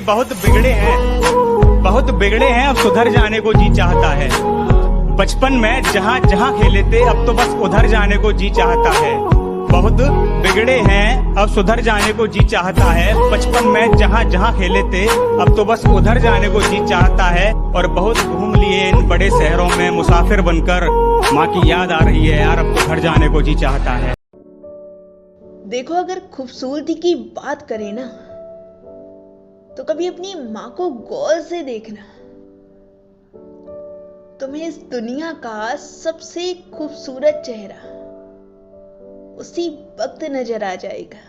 बहुत बिगड़े हैं, अब सुधर जाने को जी चाहता है। बचपन में जहाँ जहाँ खेले थे, अब तो बस उधर जाने को जी चाहता है। बहुत बिगड़े हैं, अब सुधर जाने को जी चाहता है। बचपन में जहाँ जहाँ खेले थे, अब तो बस उधर जाने को जी चाहता है। और बहुत घूम लिए इन बड़े शहरों में मुसाफिर बनकर, माँ की याद आ रही है यार, अब तो घर जाने को जी चाहता है। देखो, अगर खूबसूरती की बात करें ना, तो कभी अपनी माँ को गौर से देखना, तुम्हें इस दुनिया का सबसे खूबसूरत चेहरा उसी वक्त नजर आ जाएगा।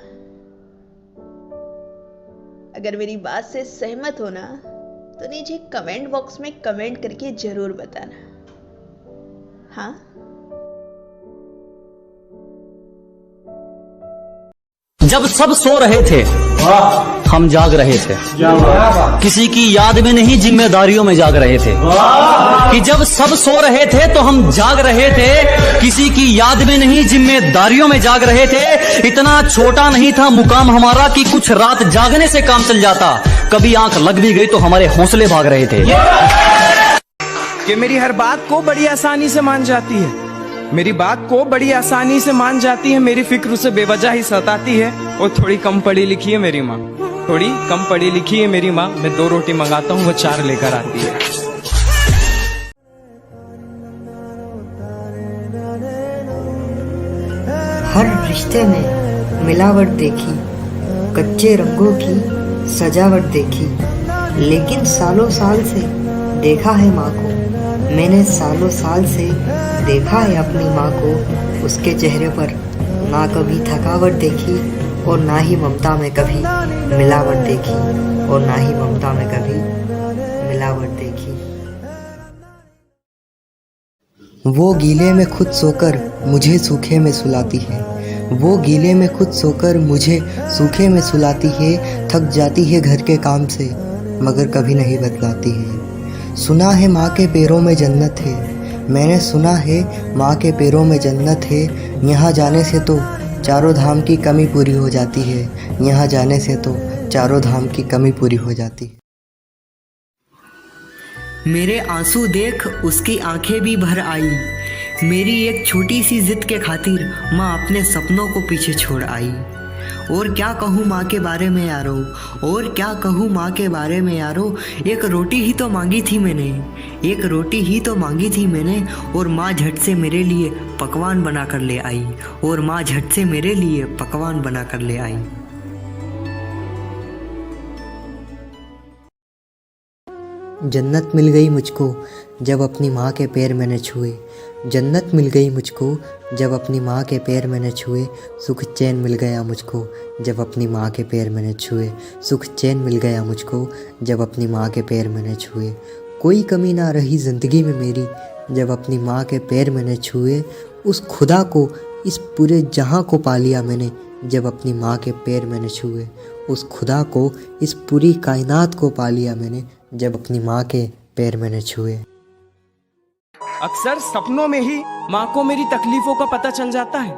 अगर मेरी बात से सहमत हो ना, तो नीचे कमेंट बॉक्स में कमेंट करके जरूर बताना। हाँ, जब सब सो रहे थे हम जाग रहे थे, किसी की याद में नहीं जिम्मेदारियों में जाग रहे थे। कि जब सब सो रहे थे तो हम जाग रहे थे, किसी की याद में नहीं जिम्मेदारियों में जाग रहे थे। इतना छोटा नहीं था मुकाम हमारा कि कुछ रात जागने से काम चल जाता। कभी आंख लग भी गई तो हमारे हौसले भाग रहे थे। कि मेरी हर बात को बड़ी आसानी से मान जाती है, मेरी बात को बड़ी आसानी से मान जाती है। मेरी फिक्र उसे बेवजह ही सताती है। और थोड़ी कम पढ़ी लिखी है मेरी माँ, थोड़ी कम पढ़ी लिखी है मेरी माँ। मैं 2 रोटी मंगाता हूँ, वो 4 लेकर आती है। हर रिश्ते में मिलावट देखी, कच्चे रंगों की सजावट देखी, लेकिन सालों साल से देखा है माँ को मैंने, सालों साल से देखा है अपनी माँ को। उसके चेहरे पर ना कभी थकावट देखी और ना ही ममता में कभी मिलावट देखी, और ना ही ममता में कभी मिलावट देखी। वो गीले में खुद सोकर मुझे सूखे में सुलाती है, वो गीले में खुद सोकर मुझे सूखे में सुलाती है। थक जाती है घर के काम से मगर कभी नहीं बतलाती है। सुना है माँ के पैरों में जन्नत है, मैंने सुना है माँ के पैरों में जन्नत है। यहाँ जाने से तो चारों धाम की कमी पूरी हो जाती है, यहाँ जाने से तो चारों धाम की कमी पूरी हो जाती है। मेरे आंसू देख उसकी आंखें भी भर आई, मेरी एक छोटी सी जिद के खातिर माँ अपने सपनों को पीछे छोड़ आई। और क्या कहूँ माँ के बारे में यारो, और क्या कहूँ माँ के बारे में यारो। एक रोटी ही तो मांगी थी मैंने, एक रोटी ही तो मांगी थी मैंने, और माँ झट से मेरे लिए पकवान बना कर ले आई, और माँ झट से मेरे लिए पकवान बना कर ले आई। जन्नत मिल गई मुझको जब अपनी माँ के पैर मैंने छुए, जन्नत मिल गई मुझको जब अपनी माँ के पैर मैंने छुए। सुख चैन मिल गया मुझको जब अपनी माँ के पैर मैंने छुए, सुख चैन मिल गया मुझको जब अपनी माँ के पैर मैंने छुए। कोई कमी ना रही ज़िंदगी में मेरी जब अपनी माँ के पैर मैंने छुए। उस खुदा को इस पूरे जहाँ को पा लिया मैंने जब अपनी माँ के पैर मैंने छुए। उस खुदा को इस पूरी कायनात को पा लिया मैंने जब अपनी माँ के पैर मैंने छुए। अक्सर सपनों में ही माँ को मेरी तकलीफों का पता चल जाता है,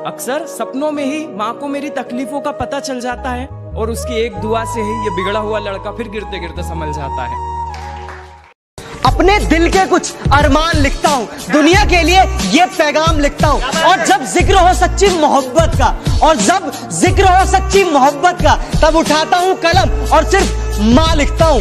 अक्सर सपनों में ही माँ को मेरी तकलीफों का पता चल जाता है। और उसकी एक दुआ से ही ये बिगड़ा हुआ लड़का फिर गिरते गिरते संभल जाता है। अपने दिल के कुछ अरमान लिखता हूँ, दुनिया के लिए ये पैगाम लिखता हूँ। और जब जिक्र हो सच्ची मोहब्बत का, और जब जिक्र हो सच्ची मोहब्बत का, तब उठाता हूँ कलम और सिर्फ माँ लिखता हूँ।